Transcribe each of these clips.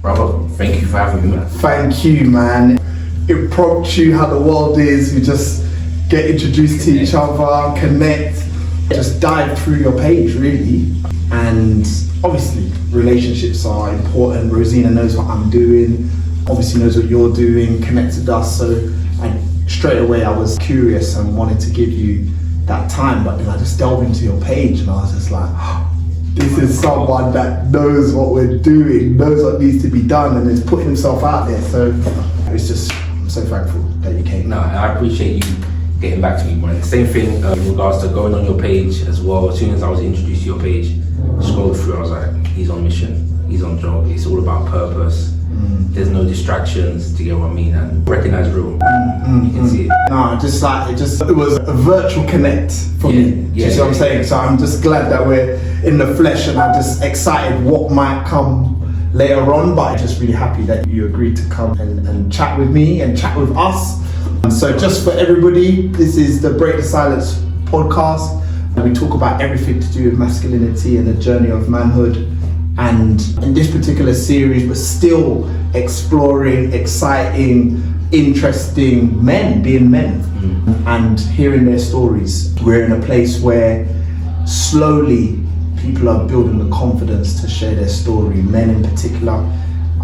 Brother, thank you for having me, man. Thank you, man. Impromptu, how the world is. We just get introduced to each other, connect, just dive through your page, really. And obviously, relationships are important. Rosina knows what I'm doing, obviously knows what you're doing, connected us. So straight away, I was curious and wanted to give you that time. But then I just delved into your page and I was just like, this is someone that knows what we're doing, knows what needs to be done, and is putting himself out there. So it's just, I'm so thankful that you came. No, I appreciate you getting back to me, man. Same thing in regards to going on your page as well. As soon as I was introduced to your page, scrolled through, I was like, he's on mission, he's on job. It's all about purpose. There's no distractions, do you get what I mean? And recognize real. You can see it. No, it was a virtual connect for me. Do you see what I'm saying? So I'm just glad that we're in the flesh, and I'm just excited what might come later on. But I'm just really happy that you agreed to come and chat with me and chat with us. So just for everybody, this is the Break the Silence podcast. We talk about everything to do with masculinity and the journey of manhood. And in this particular series, we're still exploring exciting, interesting men, being men, and hearing their stories. We're in a place where slowly people are building the confidence to share their story, men in particular,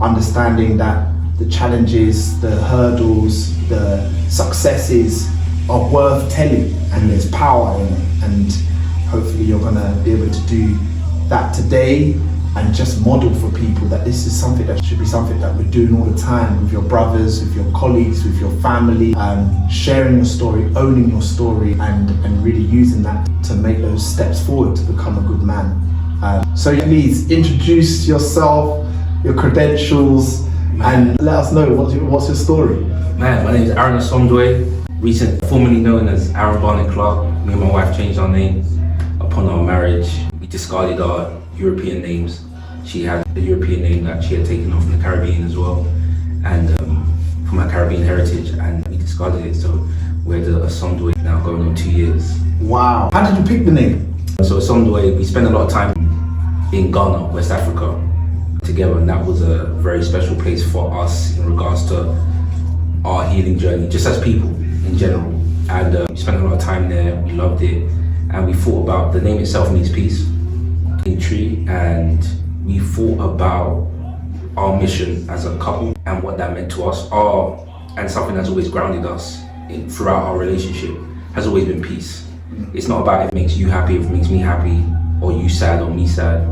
understanding that the challenges, the hurdles, the successes are worth telling, and there's power in it. And hopefully you're gonna be able to do that today and just model for people that this is something that should be something that we're doing all the time with your brothers, with your colleagues, with your family, sharing your story, owning your story, and really using that to make those steps forward to become a good man. So please introduce yourself, your credentials, and let us know what's your story. Man, my name is Aaron Asomdwe, formerly known as Aaron Barnett Clark. Me and my wife changed our name upon our marriage. We discarded our European names. She had a European name that she had taken off from the Caribbean as well, and from her Caribbean heritage, and we discarded it. So we're the Asomdwe now, going on 2 years. Wow. How did you pick the name? So Asomdwe, we spent a lot of time in Ghana, West Africa, together, and that was a very special place for us in regards to our healing journey, just as people in general. And we spent a lot of time there, we loved it, and we thought about, the name itself means peace in tree, and we thought about our mission as a couple and what that meant to us. And something that's always grounded us throughout our relationship has always been peace. It's not about if it makes you happy, if it makes me happy, or you sad or me sad.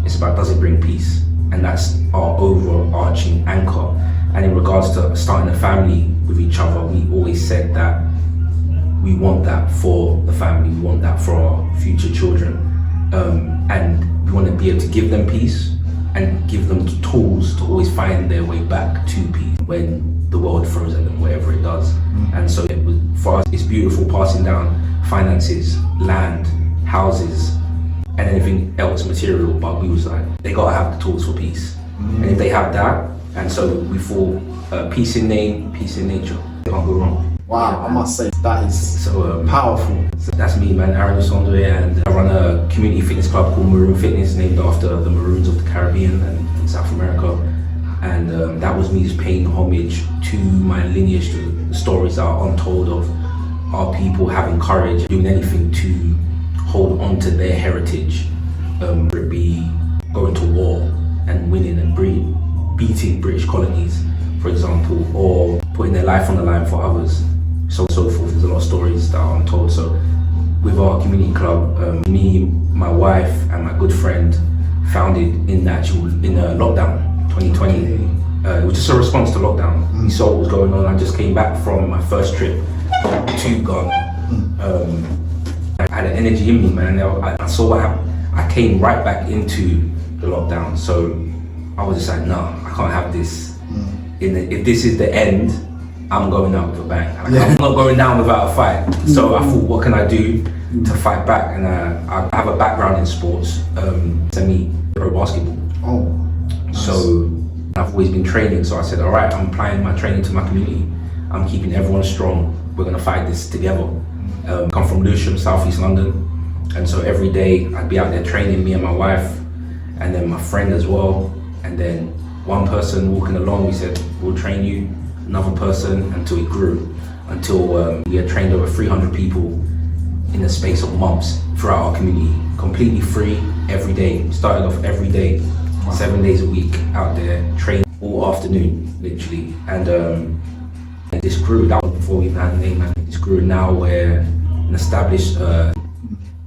It's about, does it bring peace? And that's our overarching anchor. And in regards to starting a family with each other, we always said that we want that for the family, we want that for our future children. And we want to be able to give them peace and give them the tools to always find their way back to peace when the world throws at them, whatever it does. And so for us, it's beautiful passing down finances, land, houses, and anything else material, but we was like, they gotta have the tools for peace. And if they have that, and so we thought peace in name, peace in nature, they can't go wrong. Wow, I must say that is so powerful. So that's me, man, Aaron Asomdwe, and I run a community fitness club called Maroon Fitness, named after the Maroons of the Caribbean and in South America. And that was me just paying homage to my lineage, to the stories that are untold of our people having courage, doing anything to hold on to their heritage, whether it be going to war and winning and beating British colonies, for example, or putting their life on the line for others, so forth. There's a lot of stories that are untold. So with our community club, me, my wife, and my good friend founded in lockdown 2020. It was just a response to lockdown. We saw what was going on. I just came back from my first trip to Ghana. I had an energy in me, man. I saw what happened. I came right back into the lockdown. So I was just like, no, I can't have this. If this is the end, I'm going out with a bang. I'm not going down without a fight. So I thought, what can I do to fight back? And I have a background in sports, pro basketball. Oh, nice. So I've always been training. So I said, all right, I'm applying my training to my community. I'm keeping everyone strong. We're gonna fight this together. Come from Lewisham, Southeast London. And so every day I'd be out there training, me and my wife, and then my friend as well. And then one person walking along, we said, we'll train you, another person, until it grew. Until we had trained over 300 people in the space of months throughout our community, completely free, every day. We started off every day, 7 days a week, out there, training all afternoon, literally. And this grew, that was before we even had a name, and this grew. Now we're an established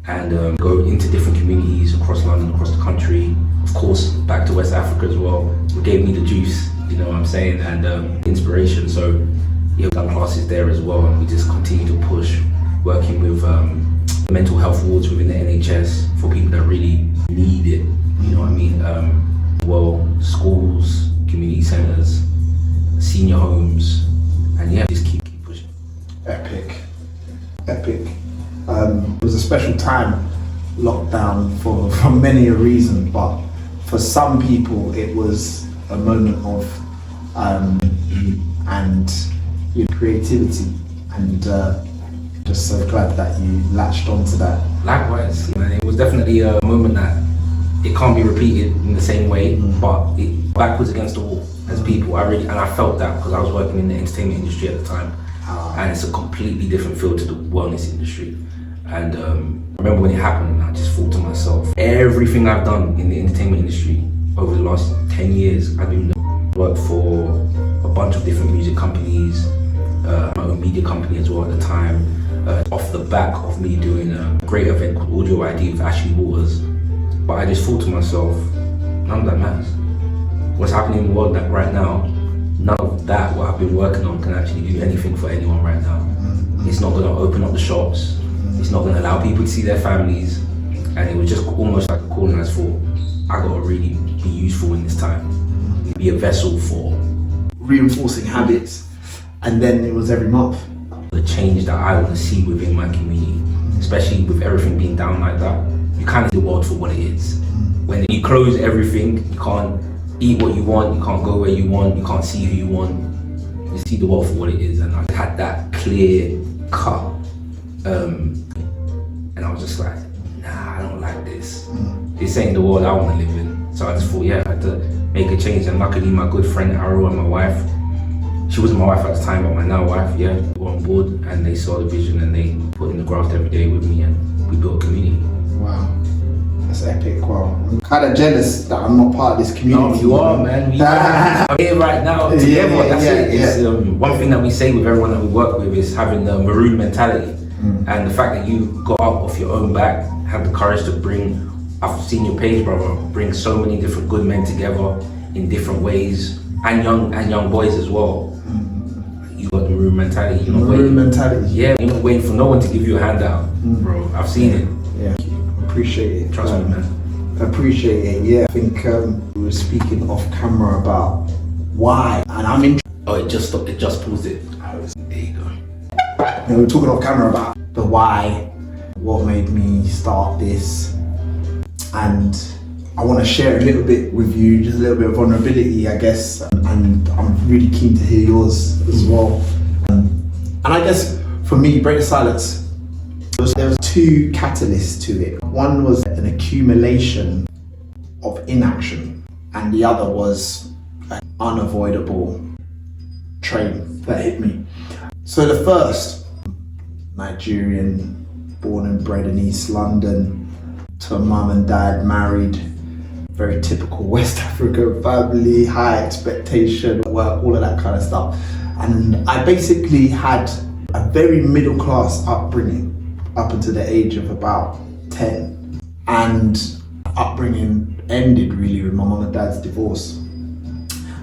and go into different communities across London, across the country, of course back to West Africa as well. It gave me the juice, you know what I'm saying, and inspiration. So yeah, we've done classes there as well, and we just continue to push, working with mental health wards within the NHS for people that really need it, you know what I mean. Well, schools, community centres, senior homes, and yeah, just keep pushing. Epic. It was a special time, lockdown, for many a reason, but for some people it was a moment of and creativity, and just so glad that you latched onto that. Likewise, man, it was definitely a moment that it can't be repeated in the same way, but it backwards against the wall as people. I felt that because I was working in the entertainment industry at the time, and it's a completely different field to the wellness industry. And I remember when it happened, I just thought to myself, everything I've done in the entertainment industry over the last 10 years, I've been worked for a bunch of different music companies, my own media company as well at the time, off the back of me doing a great event called Audio ID with Ashley Waters. But I just thought to myself, none of that matters. What's happening in the world right now, none of that, what I've been working on, can actually do anything for anyone right now. It's not going to open up the shops. It's not going to allow people to see their families. And it was just almost like a calling. I thought, I got to really be useful in this time. Be a vessel for reinforcing habits, and then it was every month. The change that I want to see within my community, especially with everything being down like that. You kind of see the world for what it is. When you close everything, you can't eat what you want, you can't go where you want, you can't see who you want. You see the world for what it is, and I had that clear cut. And I was just like, nah, I don't like this. This ain't the world I want to live in. So I just thought, yeah, I had to make a change. And luckily, my good friend Arrow and my wife, she wasn't my wife at the time, but my now wife, yeah, were on board, and they saw the vision and they put in the graft every day with me, and we built a community. Wow, that's epic. Wow, I'm kind of jealous that I'm not part of this community. No, you are, man. I'm here right now together. That's it. It's, one thing that we say with everyone that we work with is having the maroon mentality. And the fact that you got up off your own back, had the courage to bring, I've seen your page, brother, bring so many different good men together in different ways, and young boys as well. You got the maroon mentality. You're not maroon mentality. Yeah, you're not waiting for no one to give you a handout, bro. I've seen it. Yeah, appreciate it. Trust me, man. Appreciate it. Yeah, I think we were speaking off camera about why, and I'm interested. Oh, it just stopped. It just paused it. There you go. We were talking off camera about the why, what made me start this, and I want to share a little bit with you, just a little bit of vulnerability, I guess, and I'm really keen to hear yours as well. And I guess for me, Break the Silence, there was two catalysts to it. One was an accumulation of inaction, and the other was an unavoidable train that hit me. So the first, Nigerian, born and bred in East London, to a mum and dad, married, very typical West African family, high expectation, work, all of that kind of stuff. And I basically had a very middle class upbringing up until the age of about 10. And upbringing ended really with my mum and dad's divorce.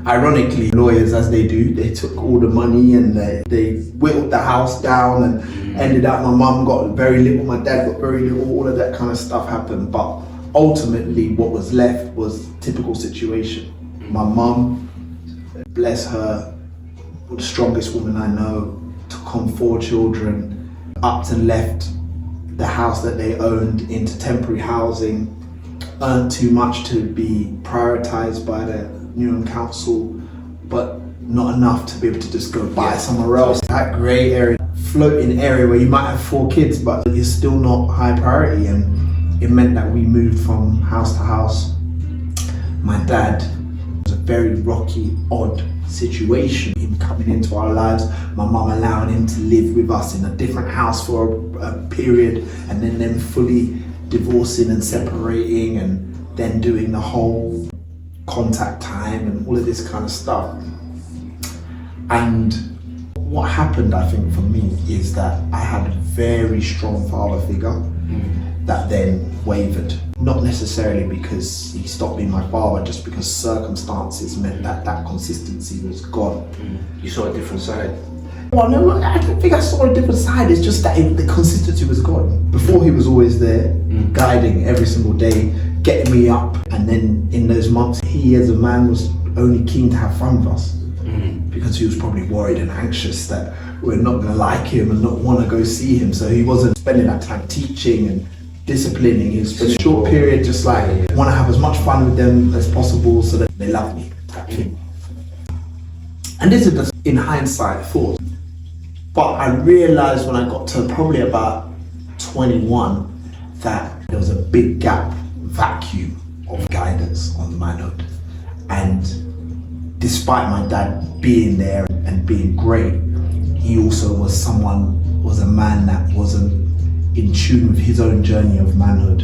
Ironically, lawyers, as they do, they took all the money and they whittled the house down, and ended up my mum got very little, my dad got very little, all of that kind of stuff happened. But ultimately what was left was typical situation. My mum, bless her, the strongest woman I know, took on 4 children, upped and left the house that they owned into temporary housing, earned too much to be prioritised by the Newham Council, but not enough to be able to just go buy somewhere else. That grey area, floating area where you might have 4 kids, but you're still not high priority. And it meant that we moved from house to house. My dad was a very rocky, odd situation. Him coming into our lives, my mum allowing him to live with us in a different house for a period, and then them fully divorcing and separating, and then doing the whole contact time and all of this kind of stuff. And what happened, I think, for me is that I had a very strong father figure that then wavered. Not necessarily because he stopped being my father, just because circumstances meant that that consistency was gone. You saw a different side. Well, no, I don't think I saw a different side. It's just that the consistency was gone. Before, he was always there, guiding every single day, getting me up. And then in those months, he as a man was only keen to have fun with us. Because he was probably worried and anxious that we're not going to like him and not want to go see him. So he wasn't spending that time teaching and disciplining. He was spending a short period just like, want to have as much fun with them as possible so that they love me. And this is just in hindsight thought. But I realized when I got to probably about 21 that there was a big gap, vacuum of guidance on manhood. And despite my dad being there and being great, he also was a man that wasn't in tune with his own journey of manhood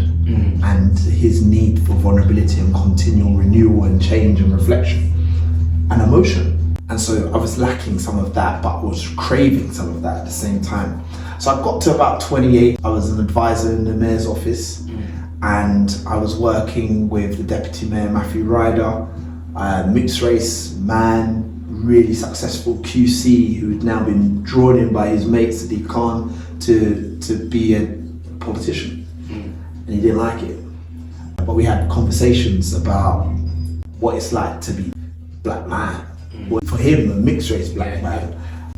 and his need for vulnerability and continual renewal and change and reflection and emotion. And so I was lacking some of that, but was craving some of that at the same time. So I got to about 28, I was an advisor in the mayor's office, and I was working with the deputy mayor, Matthew Ryder, mixed race man, really successful QC who had now been drawn in by his mate Sadiq Khan to be a politician, and he didn't like it. But we had conversations about what it's like to be black man, for him a mixed race black man,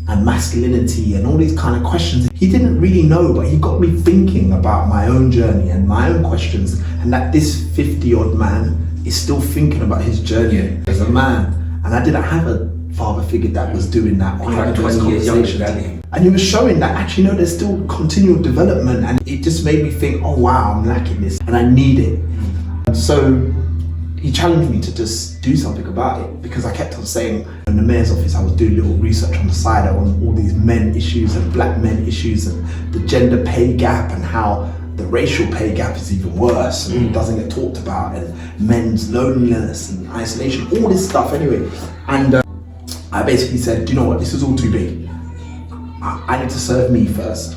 and masculinity and all these kind of questions. He didn't really know, but he got me thinking about my own journey and my own questions, and that this 50-odd man is still thinking about his journey as a man. And I didn't have a father figure that was doing that or having those conversations. And he was showing that actually, no, there's still continual development, and it just made me think, oh wow, I'm lacking this and I need it. And so he challenged me to just do something about it, because I kept on saying in the mayor's office I was doing little research on the side on all these men issues and black men issues and the gender pay gap and how the racial pay gap is even worse and doesn't get talked about, and men's loneliness and isolation, all this stuff anyway. And I basically said, do you know what, this is all too big. I need to serve me first.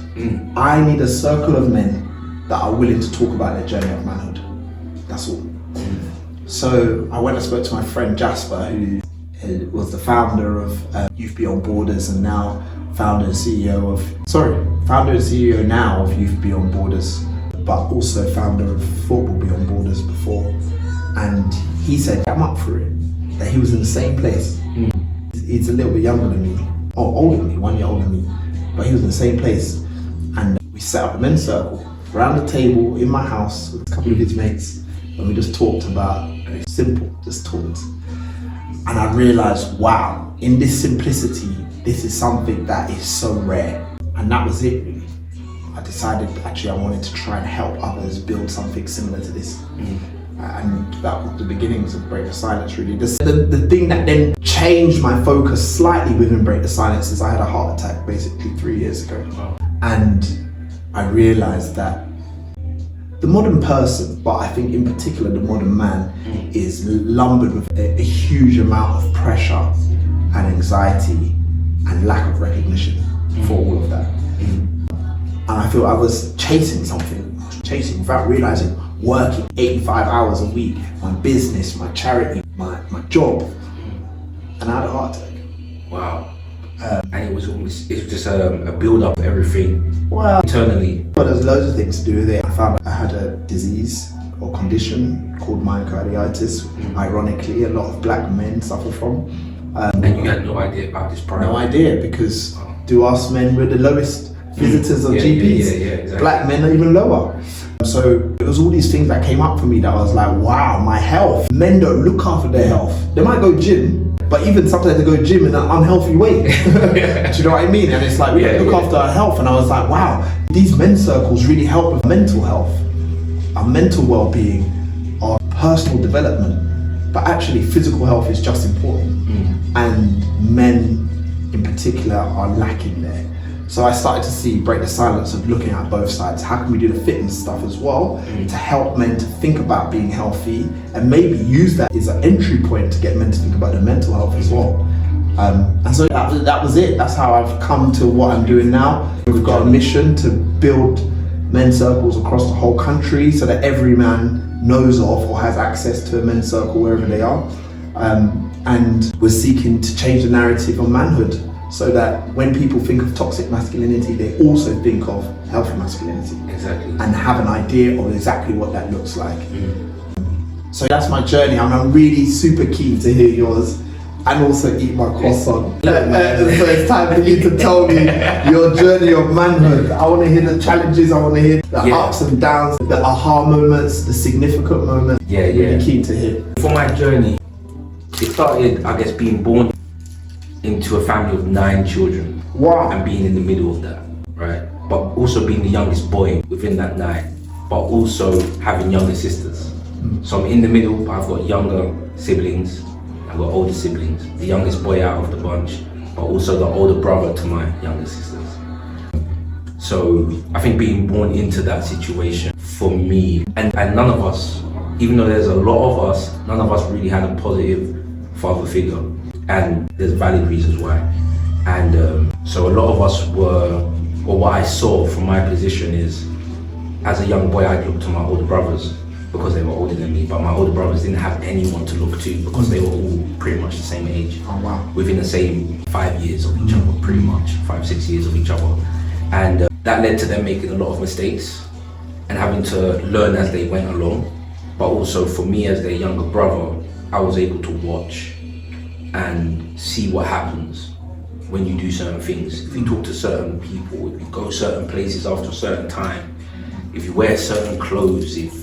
I need a circle of men that are willing to talk about their journey of manhood. That's all. So I went and spoke to my friend Jasper, who was the founder of Youth Beyond Borders and now founder and CEO now of Youth Beyond Borders, but also founder of Football Beyond Borders before. And he said, I'm up for it. That he was in the same place. He's a little bit younger than me, or older than me, 1 year older than me, but he was in the same place. And we set up a men's circle around the table in my house with a couple of his mates, and we just talked about simple, just talked. And I realized, wow, in this simplicity, this is something that is so rare. And that was it really. I decided actually I wanted to try and help others build something similar to this. And that was the beginnings of Break the Silence really. The thing that then changed my focus slightly within Break the Silence is I had a heart attack basically 3 years ago. And I realized that the modern person, but I think in particular the modern man, is lumbered with a huge amount of pressure and anxiety and lack of recognition for all of that. And I feel I was chasing something, without realizing, working 85 hours a week, my business, my charity, my job, and I had a heart attack. Wow. And it was just a build up of everything. Well, internally. But there's loads of things to do with it. I found I had a disease or condition called myocarditis. Ironically, a lot of black men suffer from. And you had no idea about this prior? No idea, because do us men, we're the lowest visitors of GPs. Exactly. Black men are even lower. So it was all these things that came up for me that I was like, wow, my health. Men don't look after their health. They might go gym, but even sometimes they go gym in an unhealthy way. Do you know what I mean? And it's like, we don't look after our health. And I was like, wow, these men's circles really help with mental health, our mental well-being, our personal development. but actually physical health is just important, and men in particular are lacking there. So I started to break the silence of looking at both sides. How can we do the fitness stuff as well to help men to think about being healthy, and maybe use that as an entry point to get men to think about their mental health as well. And so that was it. That's how I've come to what I'm doing now. We've got a mission to build men's circles across the whole country so that every man knows of or has access to a men's circle wherever they are. And we're seeking to change the narrative on manhood, so that when people think of toxic masculinity, they also think of healthy masculinity. Exactly. And have an idea of exactly what that looks like. So that's my journey, and I'm really super keen to hear yours, and also eat my croissant. So it's time for you to tell me your journey of manhood. I want to hear the challenges, I want to hear the ups and downs, the aha moments, the significant moments. Really keen to hear. For my journey, it started, I guess, being born into a family of 9 children. Wow. And being in the middle of that, right? But also being the youngest boy within that 9, but also having younger sisters. So I'm in the middle, but I've got younger siblings, I've got older siblings, the youngest boy out of the bunch, but also the older brother to my younger sisters. So I think being born into that situation for me, and none of us, even though there's a lot of us, none of us really had a positive father figure. And there's valid reasons why. And so a lot of us were, or what I saw from my position is, as a young boy, I'd look to my older brothers because they were older than me, but my older brothers didn't have anyone to look to because they were all pretty much the same age. Oh, wow. Within the same 5 years of each other, pretty much, 5-6 years of each other. And that led to them making a lot of mistakes and having to learn as they went along. But also for me as their younger brother, I was able to watch and see what happens when you do certain things. If you talk to certain people, if you go certain places after a certain time, if you wear certain clothes, if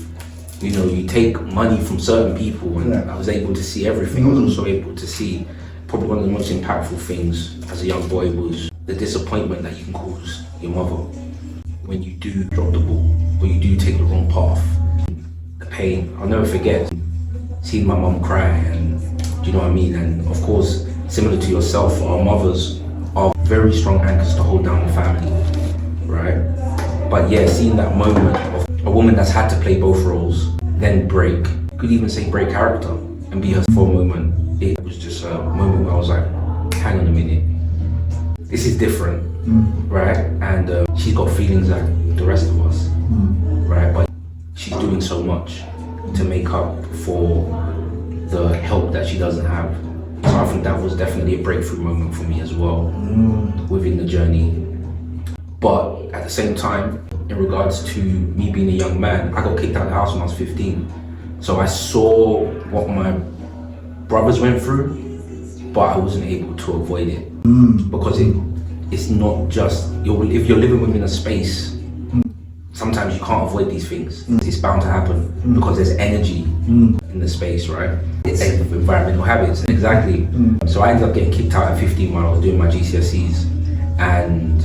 you take money from certain people, and I was able to see everything. I was also able to see probably one of the most impactful things as a young boy was the disappointment that you can cause your mother when you do drop the ball or you do take the wrong path. The pain, I'll never forget seeing my mum cry, and do you know what I mean? And of course, similar to yourself, our mothers are very strong anchors to hold down the family, right? But yeah, seeing that moment of a woman that's had to play both roles, then break, could even say break character and be her for a moment, it was just a moment where I was like, hang on a minute, this is different, right? And she's got feelings like the rest of us, right? But she's doing so much to make up for the help that she doesn't have. So I think that was definitely a breakthrough moment for me as well within the journey. But at the same time, in regards to me being a young man, I got kicked out of the house when I was 15. So I saw what my brothers went through, but I wasn't able to avoid it. Because it's not just, if you're living within a space, sometimes you can't avoid these things. It's bound to happen because there's energy in the space, right? It's environmental habits, exactly. So I ended up getting kicked out at 15 while I was doing my GCSEs, and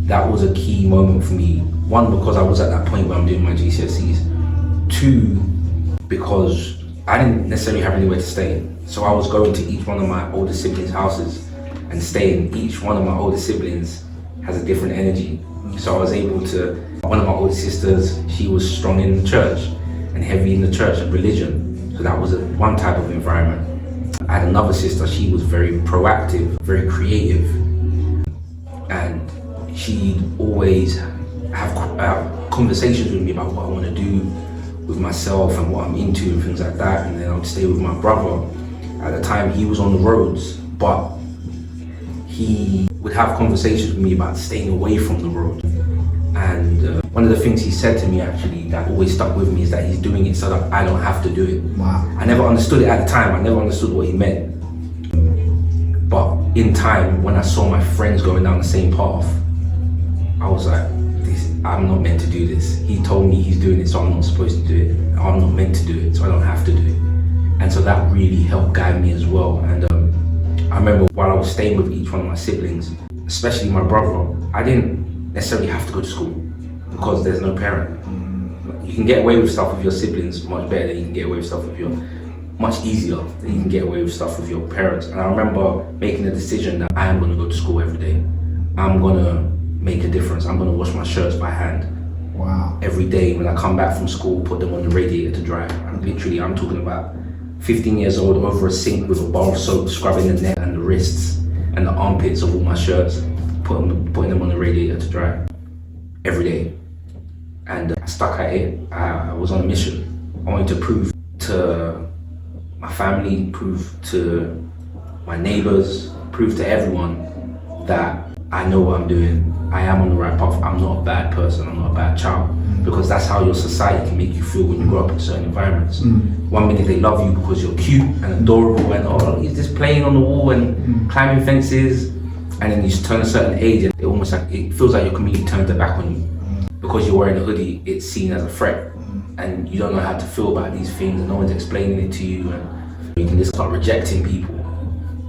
that was a key moment for me. 1, because I was at that point where I'm doing my GCSEs. 2, because I didn't necessarily have anywhere to stay. So I was going to each one of my older siblings' houses and staying. Each one of my older siblings has a different energy. So I was able to, one of my older sisters, she was strong in the church and heavy in the church and religion. So that was one type of environment. I had another sister, she was very proactive, very creative. And she'd always have conversations with me about what I want to do with myself and what I'm into and things like that. And then I would stay with my brother. At the time, he was on the roads, but he would have conversations with me about staying away from the road. And one of the things he said to me actually that always stuck with me is that he's doing it so that I don't have to do it. Wow. I never understood it at the time. I never understood what he meant. But in time, when I saw my friends going down the same path, I was like, I'm not meant to do this. He told me he's doing it, so I'm not supposed to do it. I'm not meant to do it, so I don't have to do it. And so that really helped guide me as well. And I remember while I was staying with each one of my siblings, especially my brother, I didn't necessarily have to go to school because there's no parent. You can get away with stuff with your siblings much better than you can get away with stuff with your much easier than you can get away with stuff with your parents. And I remember making a decision that I am going to go to school every day. I'm going to make a difference. I'm going to wash my shirts by hand. Wow. Every day when I come back from school, put them on the radiator to dry. And literally, I'm talking about 15 years old over a sink with a bar of soap, scrubbing the neck and the wrists and the armpits of all my shirts, putting them on the radiator to dry every day. And I stuck at it. I was on a mission. I wanted to prove to my family, prove to my neighbors, prove to everyone that I know what I'm doing. I am on the right path. I'm not a bad person. I'm not a bad child. Because that's how your society can make you feel when you grow up in certain environments. 1 minute they love you because you're cute and adorable and he's just playing on the wall and climbing fences, and then you just turn a certain age and it feels like your community turns their back on you. Because you're wearing a hoodie, it's seen as a threat, and you don't know how to feel about these things, and no one's explaining it to you, and you can just start rejecting people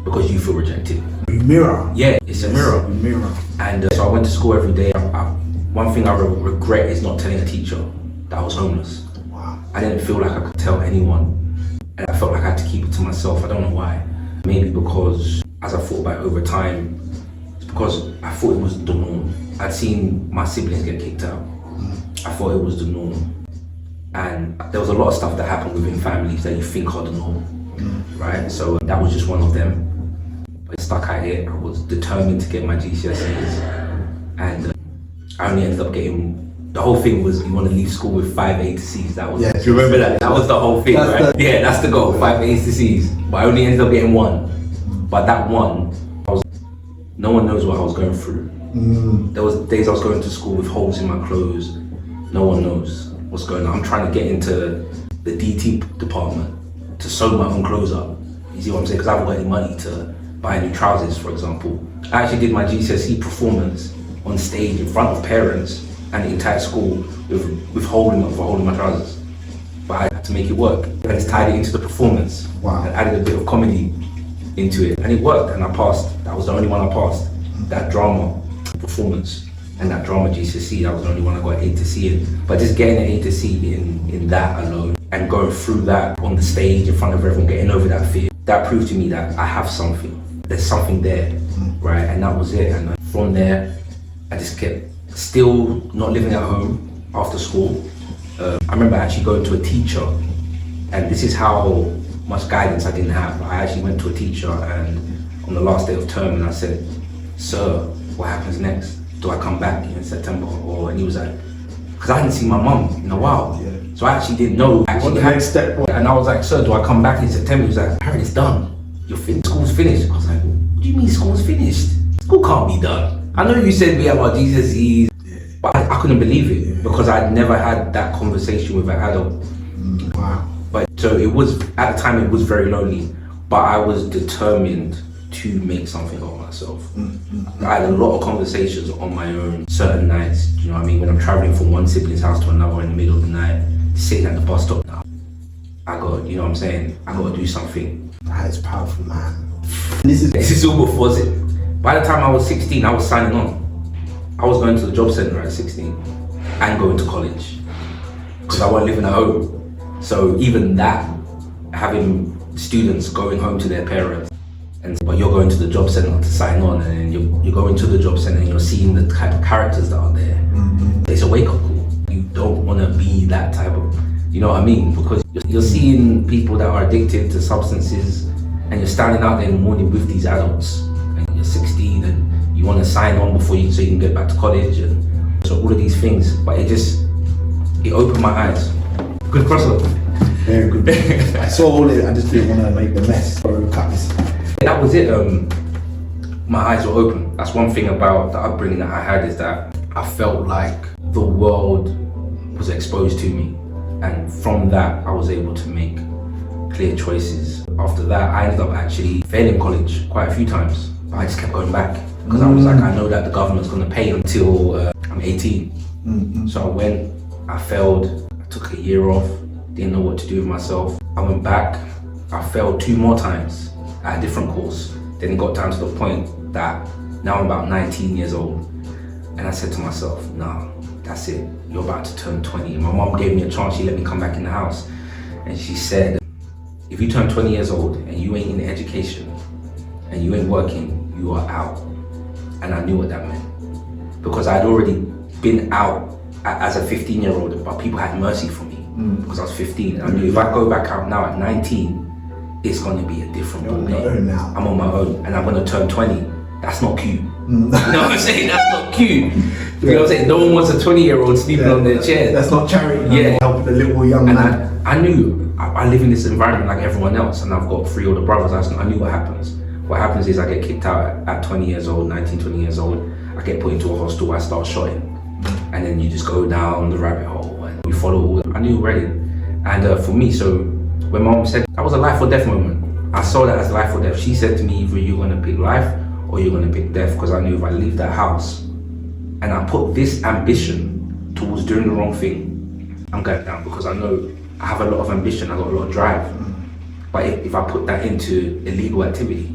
because you feel rejected. Mirror. Yeah, it's a mirror. Mirror. And so I went to school every day. One thing I regret is not telling a teacher that I was homeless. Wow. I didn't feel like I could tell anyone, and I felt like I had to keep it to myself. I don't know why. Maybe because as I thought about it over time, it's because I thought it was the norm. I'd seen my siblings get kicked out. I thought it was the norm. And there was a lot of stuff that happened within families that you think are the norm, right? So that was just one of them. But I stuck at it. I was determined to get my GCSEs, and I only ended up getting. The whole thing was you want to leave school with 5 A to C's. That was. Yeah, do you remember that? That was the whole thing, right? Yeah, that's the goal. 5 A's to C's. But I only ended up getting 1. But that one, no one knows what I was going through. There was days I was going to school with holes in my clothes. No one knows what's going on. I'm trying to get into the DT department to sew my own clothes up. You see what I'm saying? Because I haven't got any money to buy new trousers, for example. I actually did my GCSE performance on stage in front of parents and the entire school with holding my trousers. But I had to make it work. I just tied it into the performance. Wow. And added a bit of comedy into it. And it worked, and I passed. That was the only one I passed. That drama performance and that drama GCSE, that was the only one I got A to C in. But just getting an A to C in that alone and going through that on the stage in front of everyone, getting over that fear, that proved to me that I have something. There's something there, right? And that was it. And from there, I just kept still not living at home after school. I remember actually going to a teacher, and this is how much guidance I didn't have. I actually went to a teacher and on the last day of term, and I said, "Sir, what happens next? Do I come back in September?" And he was like, because I hadn't seen my mum in a while. Yeah. So I actually didn't know What the next step was. And I was like, "Sir, do I come back in September?" He was like, "Harry, it's done. School's finished." I was like, "What do you mean school's finished? School can't be done. I know you said we have our GCSEs, but I couldn't believe it because I'd never had that conversation with an adult." Wow. But so it was, at the time it was very lonely, but I was determined to make something of myself. I had a lot of conversations on my own certain nights, you know what I mean? When I'm traveling from one sibling's house to another in the middle of the night, sitting at the bus stop now. I got, you know what I'm saying? I got to do something. That is powerful, man. This is all before it. By the time I was 16, I was signing on. I was going to the job centre at 16 and going to college because I wasn't living at home. So even that, having students going home to their parents, but you're going to the job centre to sign on, and then you're going to the job centre and you're seeing the type of characters that are there. It's a wake-up call. You don't want to be that type of, you know what I mean? Because you're seeing people that are addicted to substances, and you're standing out there in the morning with these adults, and you're 16 and you want to sign on before you, so you can get back to college, and so all of these things. But it opened my eyes. Good crossover. Very good. I saw all it. I just didn't want to make the mess. Or cut this. That was it. My eyes were open. That's one thing about the upbringing that I had, is that I felt like the world was exposed to me, and from that I was able to make clear choices. After that, I ended up actually failing college quite a few times, but I just kept going back because I was like, I know that the government's going to pay until I'm 18. So I went, I failed, I took a year off, didn't know what to do with myself. I went back, I failed 2 more times at a different course. Then it got down to the point that now I'm about 19 years old, and I said to myself, no, that's it, you're about to turn 20. My mom gave me a chance. She let me come back in the house, and she said, if you turn 20 years old and you ain't in education and you ain't working, you are out. And I knew what that meant, because I'd already been out as a 15-year-old, but people had mercy for me because I was 15. And I knew if I go back out now at 19, it's going to be a different ballgame. I'm on my own, and I'm going to turn 20. That's not cute. You know what I'm saying? That's not cute. You know what I'm saying? No one wants a 20-year-old sleeping on their chair. That's not charity. Yeah, helping a little young man. I knew I live in this environment like everyone else, and I've got 3 older brothers. I knew what happens. What happens is I get kicked out at 20 years old, 19, 20 years old. I get put into a hostel. I start shotting, and then you just go down the rabbit hole and you follow all. I knew already, and for me, so when my mom said that was a life or death moment, I saw that as life or death. She said to me, either you're gonna pick life or you're gonna pick death, because I knew if I leave that house and I put this ambition towards doing the wrong thing, I'm going down, because I know I have a lot of ambition, I got a lot of drive. But if I put that into illegal activity,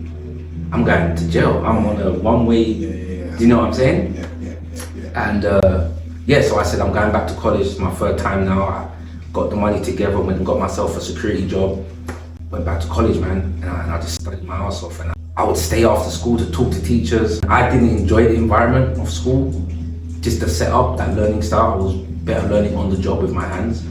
I'm going to jail. I'm on a one-way. Do you know what I'm saying? And so I said I'm going back to college. It's my 3rd time now. I got the money together, went and got myself a security job. Went back to college, man, and I just studied my ass off. And I would stay after school to talk to teachers. I didn't enjoy the environment of school, just the setup, that learning style. I was better learning on the job with my hands.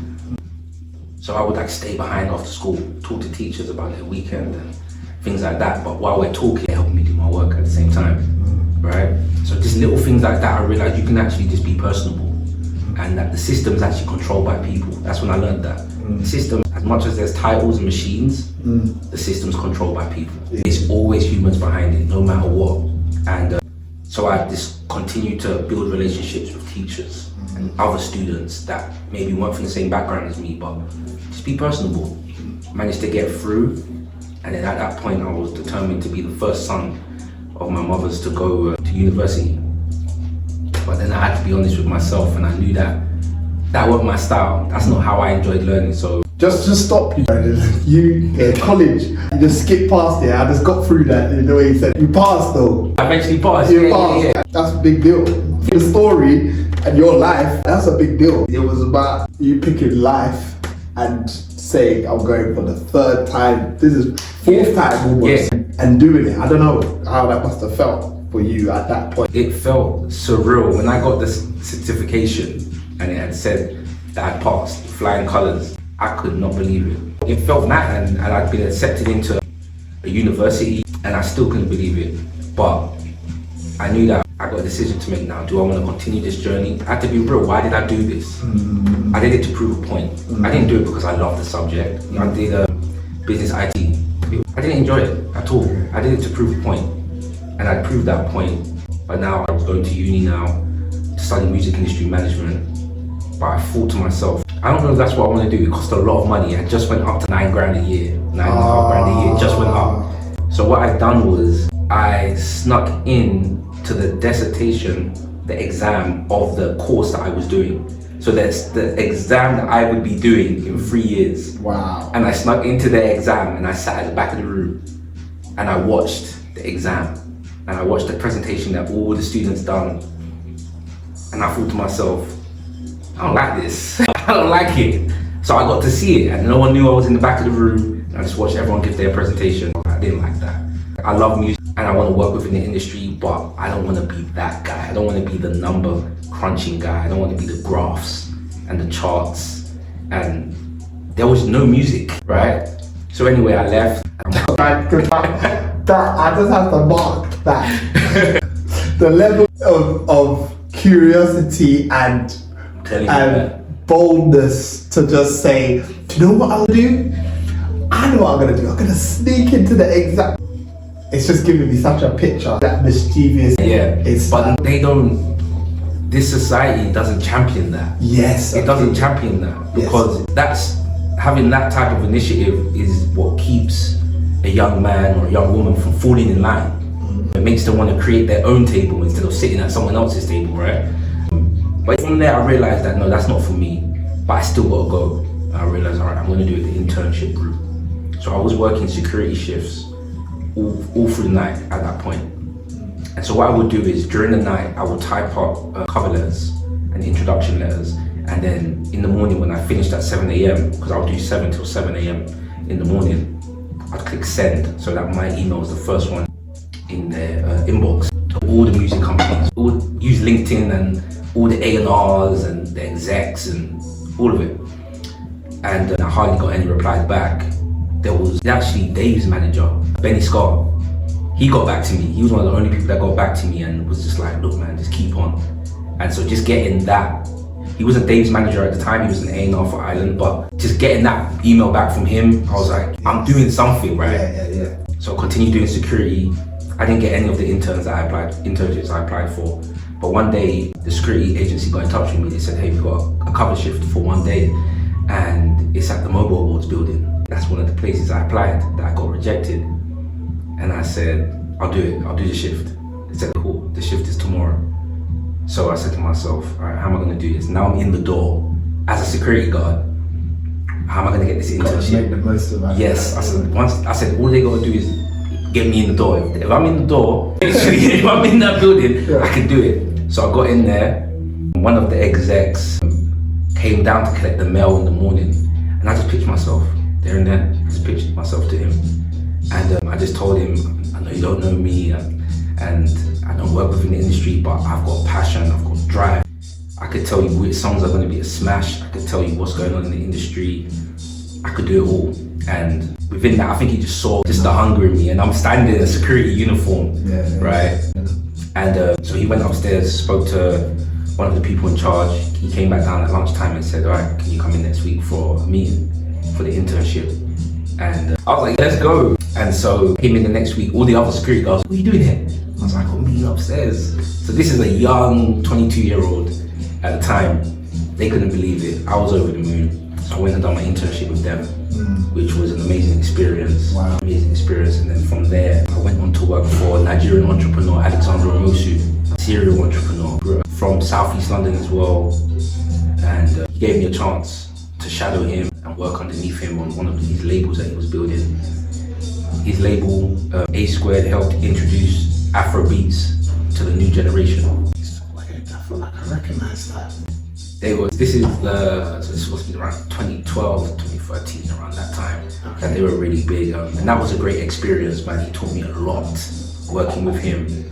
So I would like stay behind after school, talk to teachers about their weekend and things like that. But while we're talking, they're helping me do my work at the same time, right? So just little things like that, I realized you can actually just be personable, and that the system is actually controlled by people. That's when I learned that. The system, as much as there's titles and machines, the system's controlled by people. It's always humans behind it, no matter what. And so I just continued to build relationships with teachers and other students that maybe weren't from the same background as me, but just be personable. Managed to get through, and then at that point I was determined to be the first son of my mother's to go to university. But then I had to be honest with myself, and I knew that wasn't my style. That's not how I enjoyed learning. So just stop you. College, you just skipped past it. I just got through that in the way you said. You passed though. I eventually passed. You passed. Yeah. That's a big deal. Your story and your life, that's a big deal. It was about you picking life and saying, I'm going for the 3rd time. This is 4th time almost. And doing it. I don't know how that must have felt for you at that point. It felt surreal when I got this certification and it had said that I passed, flying colours. I could not believe it. It felt mad, and I'd been accepted into a university, and I still couldn't believe it. But I knew that I got a decision to make now. Do I want to continue this journey? I had to be real. Why did I do this? I did it to prove a point. I didn't do it because I loved the subject. I did business IT. I didn't enjoy it at all. I did it to prove a point, and I proved that point. But now I was going to uni now to study music industry management. But I thought to myself, I don't know if that's what I want to do. It cost a lot of money. I just went up to $9,000 a year, $9.5 grand a year, just went up. So what I'd done was I snuck in to the dissertation, the exam of the course that I was doing. So that's the exam that I would be doing in 3 years. Wow. And I snuck into the exam, and I sat at the back of the room and I watched the exam, and I watched the presentation that all the students done. And I thought to myself, I don't like this. I don't like it. So I got to see it, and no one knew I was in the back of the room. I just watched everyone give their presentation. I didn't like that. I love music and I want to work within the industry, but I don't want to be that guy. I don't want to be the number crunching guy. I don't want to be the graphs and the charts. And there was no music, right? So anyway, I left. I just have to mark that. The level of curiosity and boldness to just say, do you know what I'll do? I know what I'm gonna do. I'm gonna sneak into the exam. It's just giving me such a picture, that mischievous. Yeah, but they don't. This society doesn't champion that. Yes, it doesn't champion that, because that's having that type of initiative is what keeps a young man or a young woman from falling in line. It makes them want to create their own table instead of sitting at someone else's table, right? But from there, I realized that no, that's not for me. But I still gotta go. And I realized, all right, I'm gonna do the internship route. So I was working security shifts all through the night at that point. And so what I would do is during the night, I would type up cover letters and introduction letters. And then in the morning when I finished at 7 a.m., because I would do 7 till 7 a.m. in the morning, I'd click send so that my email was the first one in their inbox. All the music companies all use LinkedIn, and all the A&Rs and the execs and all of it. And I hardly got any replies back. There was actually Dave's manager, Benny Scott. He got back to me. He was one of the only people that got back to me and was just like, look man, just keep on. And so just getting that, he wasn't Dave's manager at the time, he was an A&R for Island, but just getting that email back from him, I was like, I'm doing something, right? Yeah. So I continued doing security. I didn't get any of the internships I applied for. But one day, the security agency got in touch with me. They said, hey, we've got a cover shift for one day, and it's at the Mobile Awards building. That's one of the places I applied that I got rejected. And I said, I'll do it, I'll do the shift. They said, cool, the shift is tomorrow. So I said to myself, all right, how am I gonna do this? Now I'm in the door as a security guard. How am I gonna get this internship? Make the most of that. Yes, I said, all they gotta do is get me in the door. If I'm in the door, if I'm in that building, I can do it. So I got in there. One of the execs came down to collect the mail in the morning, and I just pitched myself there and then. I just pitched myself to him, and I just told him, I know you don't know me, and I don't work within the industry, but I've got passion, I've got drive. I could tell you which songs are going to be a smash. I could tell you what's going on in the industry. I could do it all. And within that, I think he just saw just the hunger in me, and I'm standing in a security uniform, right? And so he went upstairs, spoke to one of the people in charge. He came back down at lunchtime and said, all right, can you come in next week for a meeting for the internship? And I was like, let's go. And so came in the next week, all the other security guards, what are you doing here? I was like, I'm meeting upstairs. So this is a young 22-year-old at the time. They couldn't believe it. I was over the moon. So I went and done my internship with them, which was an amazing experience. Wow. Amazing experience. And then from there, I went on to work for Nigerian entrepreneur Alexander Omosu, a serial entrepreneur from Southeast London as well. And he gave me a chance to shadow him and work underneath him on one of his labels that he was building. His label, A Squared, helped introduce Afrobeats to the new generation. I feel like I recognize that. This is supposed to be around 2012, 2013, around that time. And they were really big. And that was a great experience, man. He taught me a lot working with him.